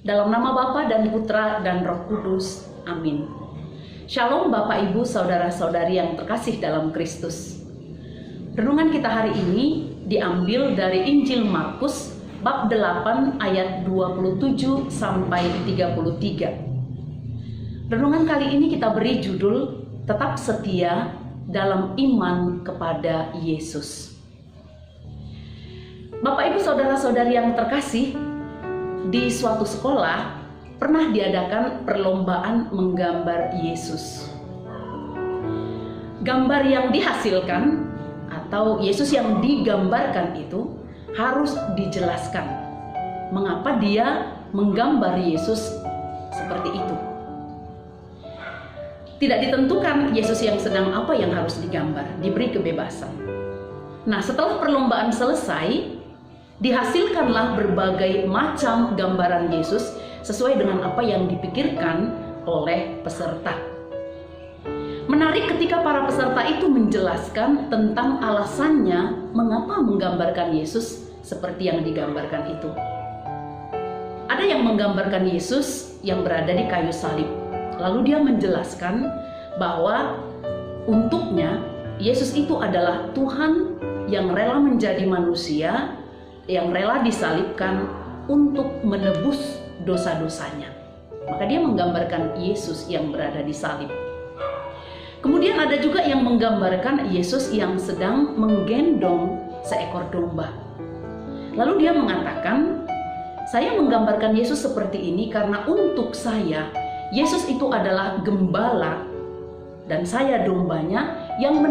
Dalam nama Bapa dan Putra dan Roh Kudus. Amin. Shalom Bapak Ibu Saudara-saudari yang terkasih dalam Kristus. Renungan kita hari ini diambil dari Injil Markus bab 8 ayat 27 sampai 33. Renungan kali ini kita beri judul Tetap Setia dalam Iman kepada Yesus. Bapak Ibu Saudara-saudari yang terkasih, di suatu sekolah pernah diadakan perlombaan menggambar Yesus. Gambar yang dihasilkan atau Yesus yang digambarkan itu harus dijelaskan mengapa dia menggambar Yesus seperti itu. Tidak ditentukan Yesus yang sedang apa yang harus digambar, diberi kebebasan. Nah, setelah perlombaan selesai, dihasilkanlah berbagai macam gambaran Yesus sesuai dengan apa yang dipikirkan oleh peserta. Menarik ketika para peserta itu menjelaskan tentang alasannya mengapa menggambarkan Yesus seperti yang digambarkan itu. Ada yang menggambarkan Yesus yang berada di kayu salib. Lalu dia menjelaskan bahwa untuknya Yesus itu adalah Tuhan yang rela menjadi manusia, yang rela disalibkan untuk menebus dosa-dosanya. Maka dia menggambarkan Yesus yang berada di salib. Kemudian ada juga yang menggambarkan Yesus yang sedang menggendong seekor domba. Lalu dia mengatakan, saya menggambarkan Yesus seperti ini karena untuk saya, Yesus itu adalah gembala dan saya dombanya yang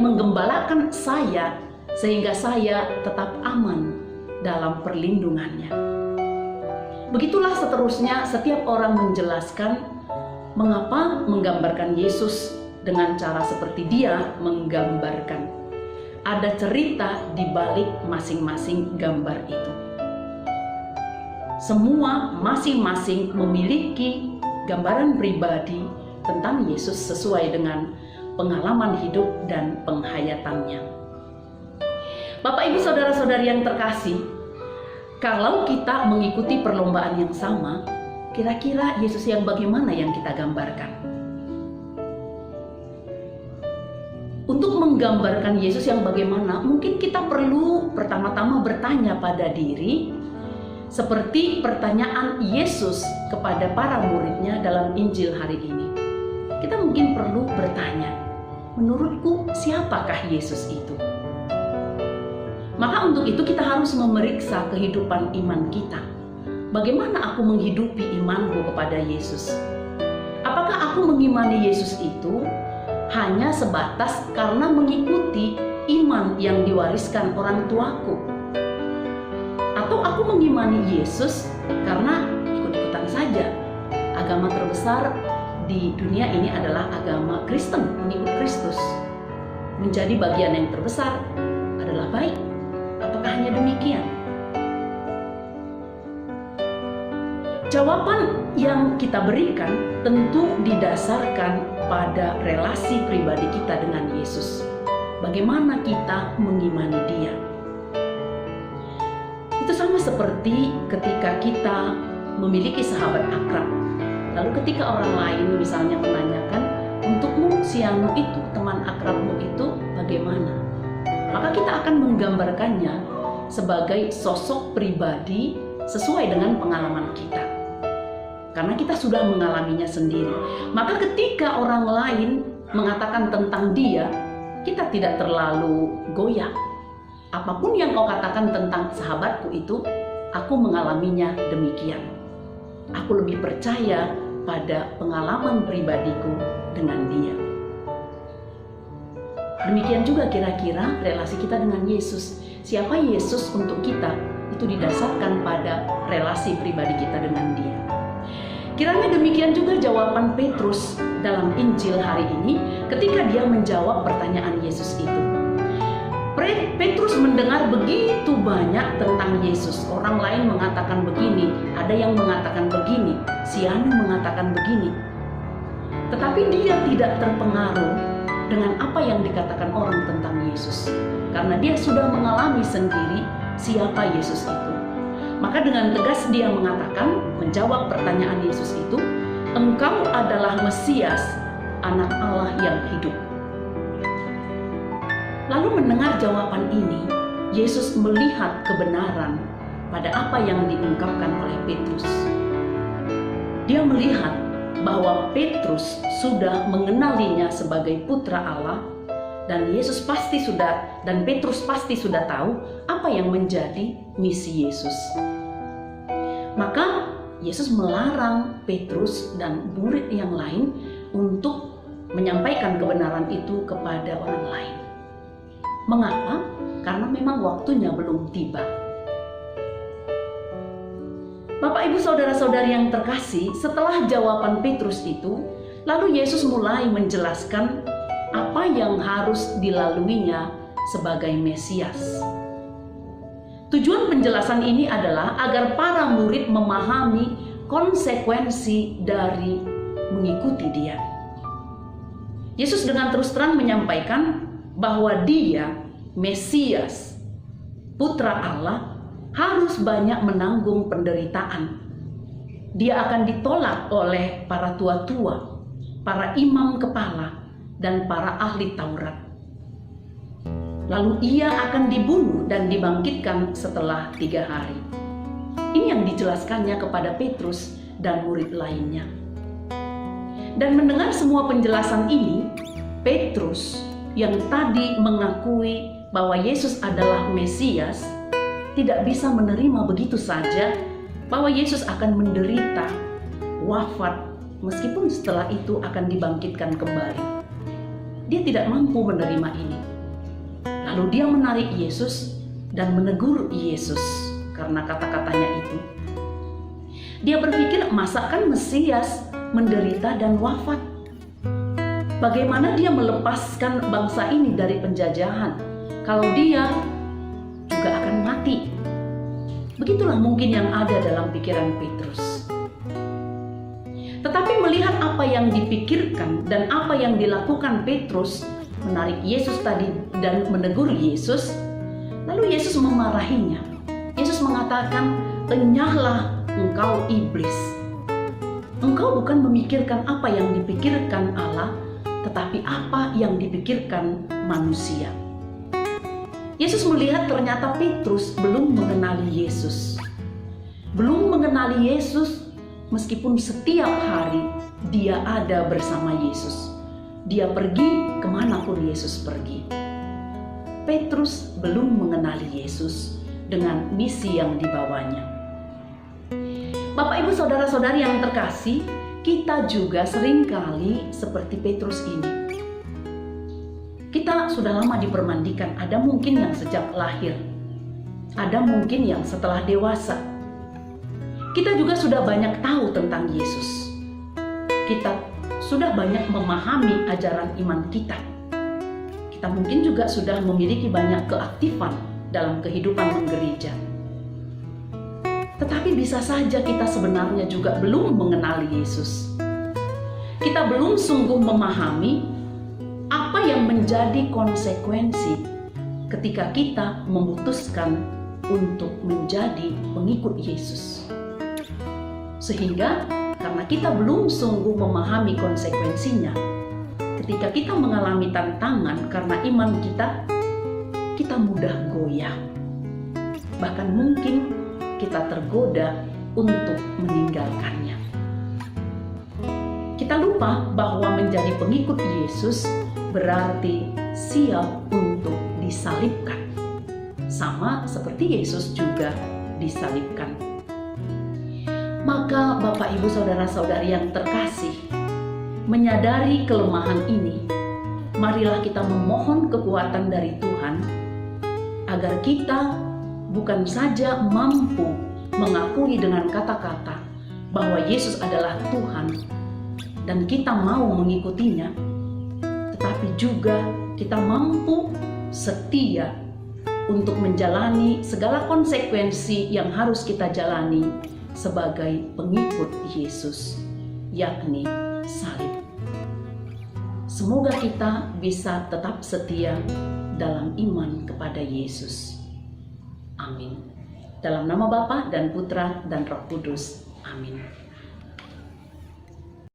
menggembalakan saya sehingga saya tetap aman dalam perlindungannya. Begitulah seterusnya setiap orang menjelaskan mengapa menggambarkan Yesus dengan cara seperti dia menggambarkan. Ada cerita di balik masing-masing gambar itu. Semua masing-masing memiliki gambaran pribadi tentang Yesus sesuai dengan pengalaman hidup dan penghayatannya. Bapak Ibu Saudara-saudari yang terkasih, kalau kita mengikuti perlombaan yang sama, kira-kira Yesus yang bagaimana yang kita gambarkan? Untuk menggambarkan Yesus yang bagaimana, mungkin kita perlu pertama-tama bertanya pada diri, seperti pertanyaan Yesus kepada para muridnya dalam Injil hari ini. Kita mungkin perlu bertanya, menurutku siapakah Yesus itu? Maka untuk itu kita harus memeriksa kehidupan iman kita. Bagaimana aku menghidupi imanku kepada Yesus? Apakah aku mengimani Yesus itu hanya sebatas karena mengikuti iman yang diwariskan orang tuaku? Atau aku mengimani Yesus karena ikut-ikutan saja? Agama terbesar di dunia ini adalah agama Kristen, mengikut Kristus. Menjadi bagian yang terbesar adalah baik. Apakah hanya demikian? Jawaban yang kita berikan tentu didasarkan pada relasi pribadi kita dengan Yesus. Bagaimana kita mengimani Dia? Itu sama seperti ketika kita memiliki sahabat akrab. Lalu ketika orang lain misalnya menanyakan, untukmu si Anu itu, teman akrabmu itu bagaimana? Maka kita akan menggambarkannya sebagai sosok pribadi sesuai dengan pengalaman kita. Karena kita sudah mengalaminya sendiri. Maka ketika orang lain mengatakan tentang dia, kita tidak terlalu goyah. Apapun yang kau katakan tentang sahabatku itu, aku mengalaminya demikian. Aku lebih percaya pada pengalaman pribadiku dengan dia. Demikian juga kira-kira relasi kita dengan Yesus. Siapa Yesus untuk kita itu didasarkan pada relasi pribadi kita dengan Dia. Kiranya demikian juga jawaban Petrus dalam Injil hari ini ketika dia menjawab pertanyaan Yesus itu. Petrus mendengar begitu banyak tentang Yesus. Orang lain mengatakan begini, ada yang mengatakan begini, si Anu mengatakan begini. Tetapi dia tidak terpengaruh dengan apa yang dikatakan orang tentang Yesus, karena dia sudah mengalami sendiri siapa Yesus itu. Maka dengan tegas dia mengatakan, menjawab pertanyaan Yesus itu, "Engkau adalah Mesias, Anak Allah yang hidup." Lalu mendengar jawaban ini, Yesus melihat kebenaran pada apa yang diungkapkan oleh Petrus. Dia melihat bahwa Petrus sudah mengenalinya sebagai putra Allah, dan Petrus pasti sudah tahu apa yang menjadi misi Yesus. Maka Yesus melarang Petrus dan murid yang lain untuk menyampaikan kebenaran itu kepada orang lain. Mengapa? Karena memang waktunya belum tiba. Bapak, Ibu, saudara-saudari yang terkasih, setelah jawaban Petrus itu, lalu Yesus mulai menjelaskan apa yang harus dilaluinya sebagai Mesias. Tujuan penjelasan ini adalah agar para murid memahami konsekuensi dari mengikuti Dia. Yesus dengan terus terang menyampaikan bahwa Dia, Mesias, Putra Allah, harus banyak menanggung penderitaan. Dia akan ditolak oleh para tua-tua, para imam kepala, dan para ahli Taurat. Lalu ia akan dibunuh dan dibangkitkan setelah 3 hari. Ini yang dijelaskannya kepada Petrus dan murid lainnya. Dan mendengar semua penjelasan ini, Petrus yang tadi mengakui bahwa Yesus adalah Mesias, tidak bisa menerima begitu saja bahwa Yesus akan menderita, wafat, meskipun setelah itu akan dibangkitkan kembali. Dia tidak mampu menerima ini. Lalu dia menarik Yesus dan menegur Yesus karena kata-katanya itu. Dia berpikir, masakan Mesias menderita dan wafat? Bagaimana dia melepaskan bangsa ini dari penjajahan kalau dia juga akan mati? Begitulah mungkin yang ada dalam pikiran Petrus. Tetapi melihat apa yang dipikirkan dan apa yang dilakukan Petrus, menarik Yesus tadi dan menegur Yesus, lalu Yesus memarahinya. Yesus mengatakan, "Enyahlah engkau iblis. Engkau bukan memikirkan apa yang dipikirkan Allah, tetapi apa yang dipikirkan manusia." Yesus melihat ternyata Petrus belum mengenali Yesus. Belum mengenali Yesus meskipun setiap hari dia ada bersama Yesus. Dia pergi kemanapun Yesus pergi. Petrus belum mengenali Yesus dengan misi yang dibawanya. Bapak, Ibu, saudara-saudari yang terkasih, kita juga seringkali seperti Petrus ini. Kita sudah lama dipermandikan, ada mungkin yang sejak lahir, ada mungkin yang setelah dewasa. Kita juga sudah banyak tahu tentang Yesus. Kita sudah banyak memahami ajaran iman kita. Kita mungkin juga sudah memiliki banyak keaktifan dalam kehidupan menggereja. Tetapi bisa saja kita sebenarnya juga belum mengenali Yesus. Kita belum sungguh memahami apa yang menjadi konsekuensi ketika kita memutuskan untuk menjadi pengikut Yesus. Sehingga karena kita belum sungguh memahami konsekuensinya, ketika kita mengalami tantangan karena iman kita mudah goyah. Bahkan mungkin kita tergoda untuk meninggalkannya. Kita lupa bahwa menjadi pengikut Yesus berarti siap untuk disalibkan. Sama seperti Yesus juga disalibkan. Maka Bapak, Ibu, saudara-saudari yang terkasih, menyadari kelemahan ini, marilah kita memohon kekuatan dari Tuhan agar kita bukan saja mampu mengakui dengan kata-kata bahwa Yesus adalah Tuhan dan kita mau mengikutinya, tetapi juga kita mampu setia untuk menjalani segala konsekuensi yang harus kita jalani sebagai pengikut Yesus, yakni salib. Semoga kita bisa tetap setia dalam iman kepada Yesus. Amin. Dalam nama Bapa dan Putra dan Roh Kudus. Amin.